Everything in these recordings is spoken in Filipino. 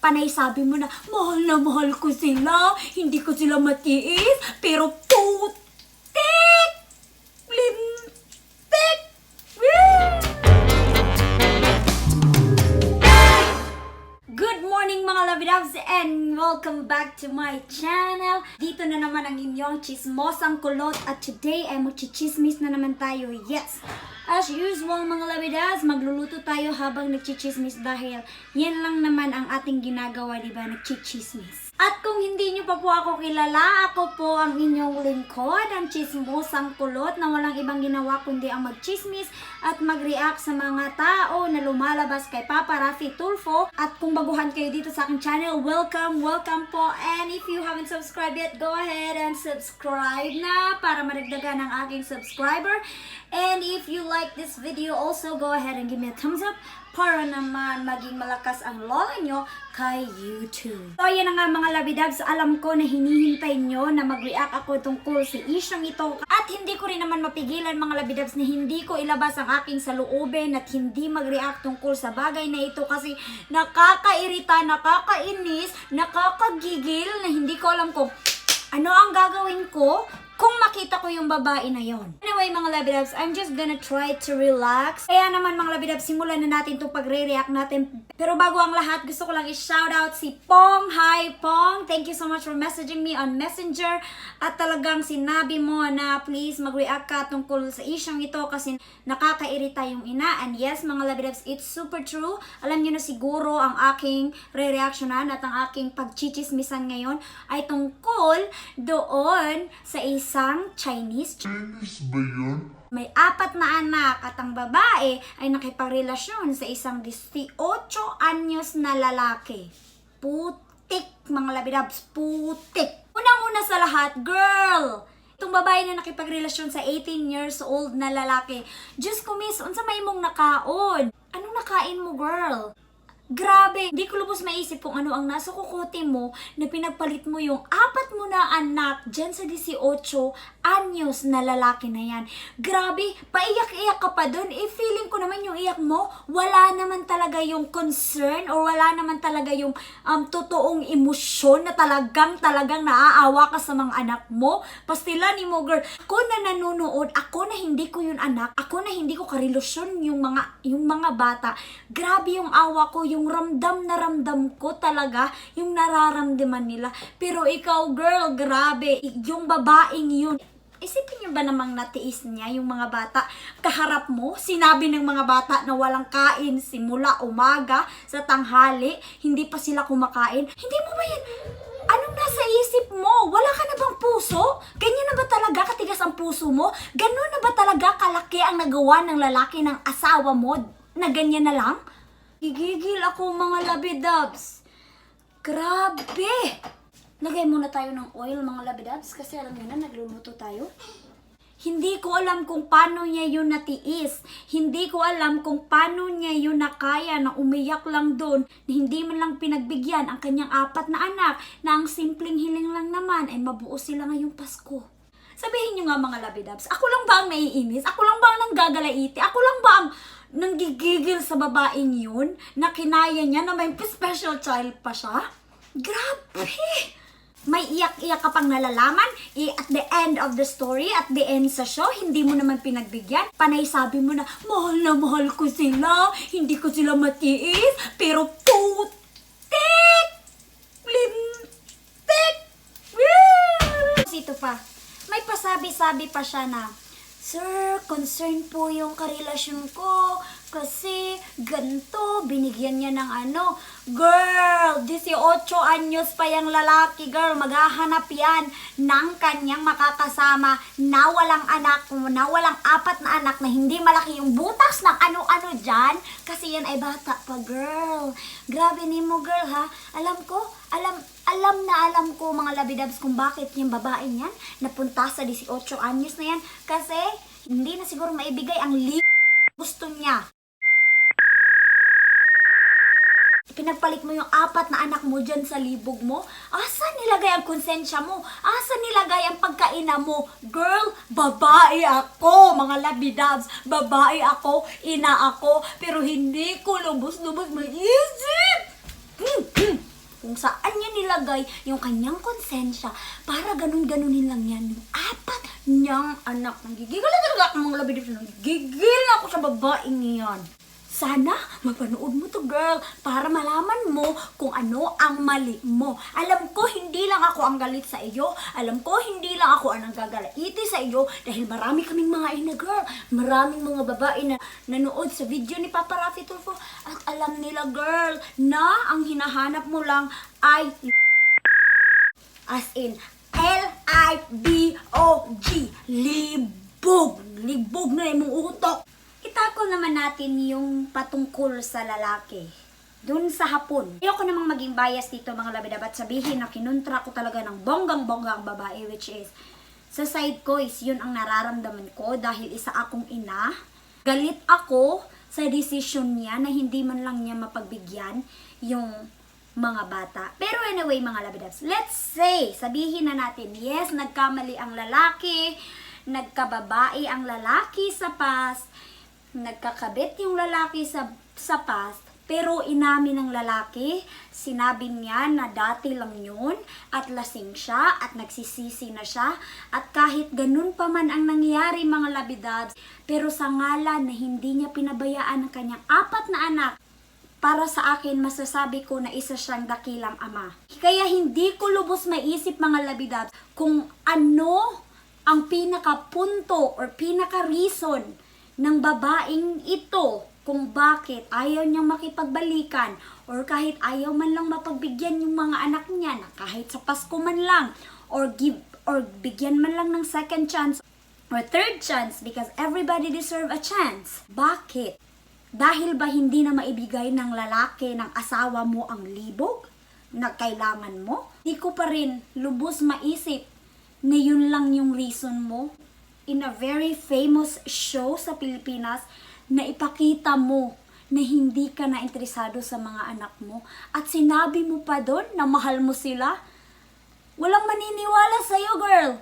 Panay sabi mo na mahal ko sila, hindi ko sila matiis, pero putik! Lintik! Good morning mga Labidabs and welcome back to my channel. Dito na naman ang inyong chismosang kulot at today ay magchichismis na naman tayo. Yes! As usual mga Labidabs, magluluto tayo habang nagchichismis dahil yan lang naman ang ating ginagawa, diba? Nagchichismis. At kung hindi nyo pa po ako kilala, ako po ang inyong lingkod, ang chismosang kulot na walang ibang ginawa kundi ang magchismis at mag-react sa mga tao na lumalabas kay Papa Rafi Tulfo. At kung baguhan kayo dito sa aking channel, welcome po. And if you haven't subscribed yet, go ahead and subscribe na para maragdagan ang aking subscriber. And if you like this video, also go ahead and give me a thumbs up para naman maging malakas ang lola nyo kay YouTube. So, yan na nga mga Labidabs. Alam ko na hinihintay nyo na mag-react ako tungkol sa isyong ito. At hindi ko rin naman mapigilan mga Labidabs na hindi ko ilabas ang aking saloobin at hindi mag-react tungkol sa bagay na ito kasi nakakairita, nakakainis, nakakagigil na hindi ko alam kung ano ang gagawin ko kung makita ko yung babae na yon. Anyway mga Labidabs, I'm just gonna try to relax. Kaya naman mga Labidabs, simulan na natin itong pagre-react natin. Pero bago ang lahat, gusto ko lang i-shoutout si Pong. Hi Pong! Thank you so much for messaging me on Messenger. At talagang sinabi mo na please mag-react ka tungkol sa isyong ito kasi nakakairita yung ina. And yes mga Labidabs, it's super true. Alam niyo na siguro ang aking re-reactionan at ang aking pagchichismisan ngayon ay tungkol doon sa isang Chinese ba yun? may 4 na anak at ang babae ay nakipagrelasyon sa isang 18 anyos na lalaki. Putik mga Labidabs, putik. Unang-una sa lahat, girl! Itong babae na nakipagrelasyon sa 18 years old na lalaki. Diyos ko miss, unsa may mong nakaon? Anong nakain mo, girl? Grabe, di ko lubos maisip kung ano ang nasa kukote mo na pinagpalit mo yung 4 mo na anak dyan sa 18 anyos na lalaki na yan. Grabe, paiyak-iyak ka pa dun. Feeling ko naman yung iyak mo, wala naman talaga yung concern or wala naman talaga yung totoong emosyon na talagang naaawa ka sa mga anak mo. Pastilan mo, girl. Ako na nanonood, ako na hindi ko yun anak, ako na hindi ko karelasyon yung mga bata. Grabe yung awa ko, yung ramdam na ramdam ko talaga, yung nararamdaman nila. Pero ikaw, girl, grabe, yung babaeng yun. Isipin niyo ba namang natiis niya yung mga bata? Kaharap mo, sinabi ng mga bata na walang kain simula umaga sa tanghali, hindi pa sila kumakain. Hindi mo ba yan? Anong nasa isip mo? Wala ka na bang puso? Ganyan na ba talaga katigas ang puso mo? Ganun na ba talaga kalaki ang nagawa ng lalaki ng asawa mo na ganyan na lang? Gigigil ako mga Labidabs. Grabe! Lagay muna tayo ng oil mga Labidabs kasi alam niyo na nagluluto tayo. Hindi ko alam kung paano niya yun natiis. Hindi ko alam kung paano niya yun nakaya na umiyak lang doon na hindi man lang pinagbigyan ang kanyang 4 na anak na ang simpleng hiling lang naman ay mabuo sila ngayong Pasko. Sabihin niyo nga mga Labidabs, ako lang ba ang naiinis? Ako lang ba ang nanggagalaiti? Ako lang ba ang nanggigigil sa babaeng yun na kinaya niya na may special child pa siya? Grabe! May iyak-iyak ka pang nalalaman, at the end of the story, at the end sa show, hindi mo naman pinagbigyan. Panay sabi mo na mahal ko sila, hindi ko sila matiis, pero putik! Lintik! Ito pa, may pasabi-sabi pa siya na, Sir, concern po yung karelasyon ko kasi ganito, binigyan niya ng ano. Girl, 18 anyos pa yung lalaki, girl. Maghahanap yan ng kanyang makakasama na walang anak, na walang 4 na anak na hindi malaki yung butas ng ano-ano dyan. Kasi yan ay bata pa, girl. Grabe ni mo, girl, ha? Alam ko mga Labidabs kung bakit yung babae niyan napunta sa 18 anyos na yan. Kasi hindi na siguro maibigay ang gusto niya. Pinagpalit mo yung 4 na anak mo dyan sa libog mo. Asan nilagay ang konsensya mo? Asan nilagay ang pagkaina mo? Girl, babae ako, mga Labidabs. Babae ako, ina ako, pero hindi ko lubos-lubos maisip. kung saan niya nilagay yung kanyang konsensya para ganun-ganunin lang yan yung 4 niyang anak. Nagigigil na talaga ako mga labidabs. Nagigigil na ako sa babaeng niyan. Sana mapanood mo to, girl, para malaman mo kung ano ang mali mo. Alam ko hindi lang ako ang galit sa iyo. Alam ko hindi lang ako ang nanggagalaiti sa iyo dahil marami kaming mga ina, girl. Maraming mga babae na nanood sa video ni Papa Rafi Tulfo at alam nila, girl, na ang hinahanap mo lang ay as in L-I-B-O-G. Libog. Libog na yung utok. Itakol naman natin yung patungkol sa lalaki. Dun sa hapon. Ayoko namang maging bias dito mga labidab at sabihin na kinuntra ko talaga ng bonggang-bonggang babae, which is sa side ko is yun ang nararamdaman ko dahil isa akong ina. Galit ako sa desisyon niya na hindi man lang niya mapagbigyan yung mga bata. Pero anyway mga labidabs, let's say, sabihin na natin, yes, nagkamali ang lalaki, nagkababae ang lalaki sa past, nagkakabit yung lalaki sa past, pero inamin ng lalaki, sinabi niya na dati lang yun, at lasing siya, at nagsisisi na siya, at kahit ganun pa man ang nangyari mga labidabs, pero sa ngalan na hindi niya pinabayaan ang kanyang 4 na anak, para sa akin masasabi ko na isa siyang dakilang ama. Kaya hindi ko lubos maisip mga labidabs kung ano ang pinaka-punto or pinaka-reason ng babaeng ito kung bakit ayaw niyang makipagbalikan or kahit ayaw man lang mapagbigyan yung mga anak niya na kahit sa Pasko man lang or bigyan man lang ng second chance or third chance because everybody deserve a chance. Bakit? Dahil ba hindi na maibigay ng lalaki ng asawa mo ang libog na kailangan mo? Di ko pa rin lubos maisip na yun lang yung reason mo. In a very famous show sa Pilipinas na ipakita mo na hindi ka na interesado sa mga anak mo at sinabi mo pa doon na mahal mo sila. Walang maniniwala sa'yo, girl.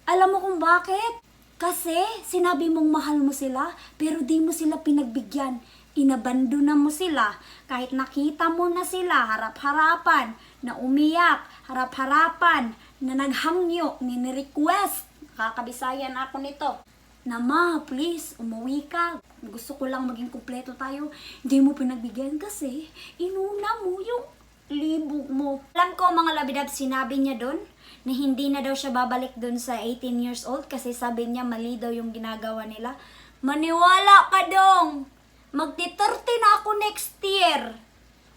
Alam mo kung bakit? Kasi sinabi mong mahal mo sila pero di mo sila pinagbigyan. Inabandona mo sila kahit nakita mo na sila harap-harapan na umiyak, harap-harapan na naghangyo, ni-request. Kakabisayan ako nito. Na ma, please, umuwi ka. Gusto ko lang maging kumpleto tayo. Hindi mo pinagbigyan kasi inuna mo yung libog mo. Alam ko mga labidab, sinabi niya doon na hindi na daw siya babalik doon sa 18 years old kasi sabi niya mali daw yung ginagawa nila. Maniwala ka dong! Magti-30 na ako next year.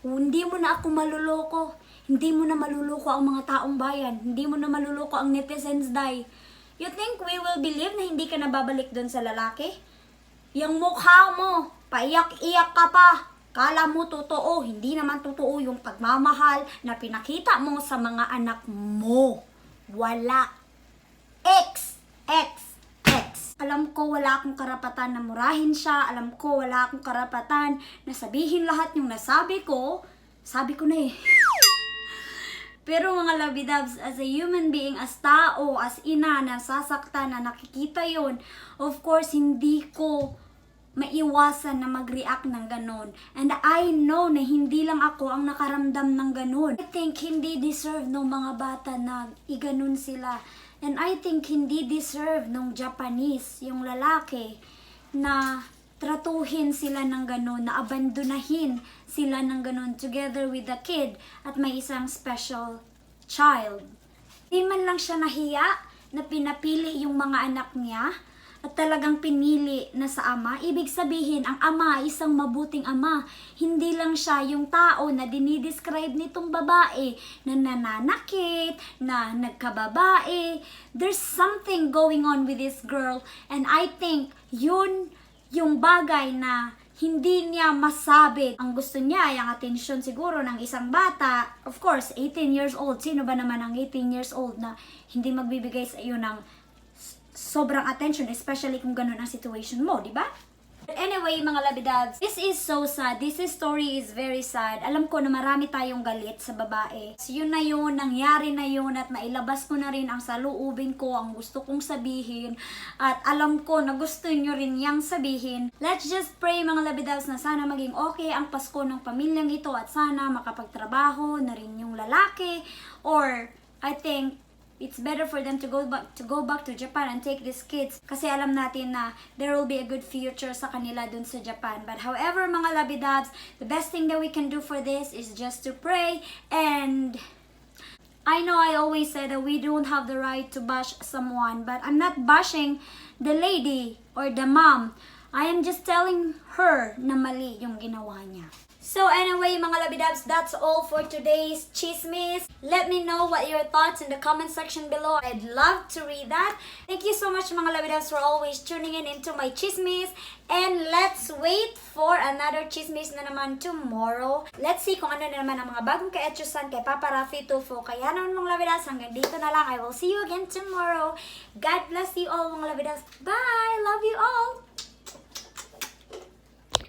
Hindi mo na ako maluloko. Hindi mo na maluloko ang mga taong bayan. Hindi mo na maluloko ang netizens, day. You think we will believe na hindi ka nababalik doon sa lalaki? Yung mukha mo, paiyak-iyak ka pa. Kala mo totoo, hindi naman totoo yung pagmamahal na pinakita mo sa mga anak mo. Wala. X. Alam ko wala akong karapatan na murahin siya. Alam ko wala akong karapatan na sabihin lahat yung nasabi ko. Sabi ko na eh. Pero mga labidabs, as a human being, as tao, as ina, na sasaktan, na nakikita yon, of course, hindi ko maiwasan na mag-react ng ganon. And I know na hindi lang ako ang nakaramdam ng ganon. I think hindi deserve ng mga bata na iganon sila. And I think hindi deserve ng Japanese, yung lalaki, na tratuhin sila ng ganon, na abandonahin sila ng ganon together with the kid at may isang special child. Di man lang siya nahiya na pinapili yung mga anak niya at talagang pinili na sa ama. Ibig sabihin, ang ama ay isang mabuting ama. Hindi lang siya yung tao na dinidescribe nitong babae na nananakit, na nagkababae. There's something going on with this girl and I think yun yung bagay na hindi niya masabi. Ang gusto niya ay ang atensyon siguro ng isang bata. Of course, 18 years old. Sino ba naman ang 18 years old na hindi magbibigay sa iyo ng sobrang attention, especially kung ganun ang situation mo, di ba? But anyway, mga labidabs, this is so sad. This story is very sad. Alam ko na marami tayong galit sa babae. So, yun na yun, nangyari na yun, at nailabas ko na rin ang saluubin ko, ang gusto kong sabihin. At alam ko na gusto nyo rin yang sabihin. Let's just pray, mga labidabs, na sana maging okay ang Pasko ng pamilyang ito at sana makapagtrabaho na rin yung yung lalaki, or I think it's better for them to go back to Japan and take these kids kasi alam natin na there will be a good future sa kanila dun sa Japan. But however, mga labidabs, the best thing that we can do for this is just to pray. And I know I always say that we don't have the right to bash someone, but I'm not bashing the lady or the mom. I am just telling her na mali yung ginawa niya. So anyway, mga labidabs, that's all for today's chismis. Let me know what your thoughts in the comment section below. I'd love to read that. Thank you so much, mga labidabs, for always tuning in into my chismis. And let's wait for another chismis na naman tomorrow. Let's see kung ano na naman ang mga bagong ka-etchusan kay Papa Rafi Tulfo. Kaya naman, mga labidabs, hanggang dito na lang. I will see you again tomorrow. God bless you all, mga labidabs. Bye! Love you all!